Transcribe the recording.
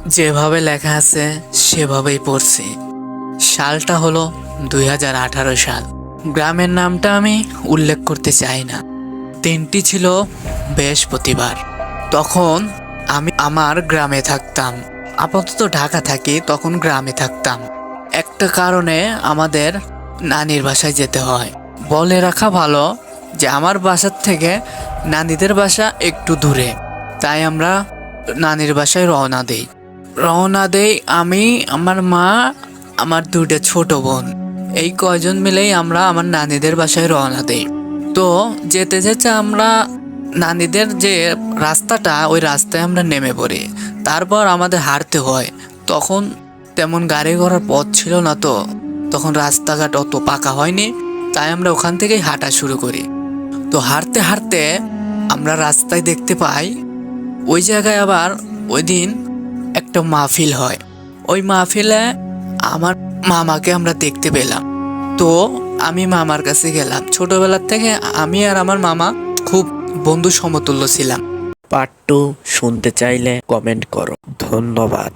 যেভাবে লেখা আছে সেভাবেই পড়ছি। সালটা হলো 2018 সাল। গ্রামের নামটা আমি উল্লেখ করতে চাই না। দিনটি ছিল বৃহস্পতিবার। তখন আমি আমার গ্রামে থাকতাম। আপাতত ঢাকা থাকি, তখন গ্রামে থাকতাম। একটা কারণে আমাদের নানির বাসায় যেতে হয়। বলে রাখা ভালো যে আমার বাসার থেকে নানিদের বাসা একটু দূরে, তাই আমরা নানির বাসায় রওনা দেই আমি, আমার মা, আমার দুটো ছোট বোন, এই কয়জন মিলেই আমরা আমার নানিদের বাসায় রওনা দেই। তো যেতে যেতে আমরা নানিদের যে রাস্তাটা, ওই রাস্তায় আমরা নেমে পড়ি। তারপর আমাদের হাঁটতে হয়। তখন তেমন গাড়ি ঘোড়ার পথ ছিল না, তো তখন রাস্তাঘাট অত পাকা হয়নি, তাই আমরা ওখান থেকেই হাঁটা শুরু করি। তো হাঁটতে হাঁটতে আমরা রাস্তায় দেখতে পাই ওই জায়গায় আবার ওই দিন একটা মাহফিল হয়। ওই মাহফিলে আমার মামাকে আমরা দেখতে পেলাম। তো আমি মামার কাছে গেলাম। ছোটবেলার থেকে আমি আর আমার মামা খুব বন্ধু সমতুল্য ছিলাম। পার্ট 2 শুনতে চাইলে কমেন্ট করো। ধন্যবাদ।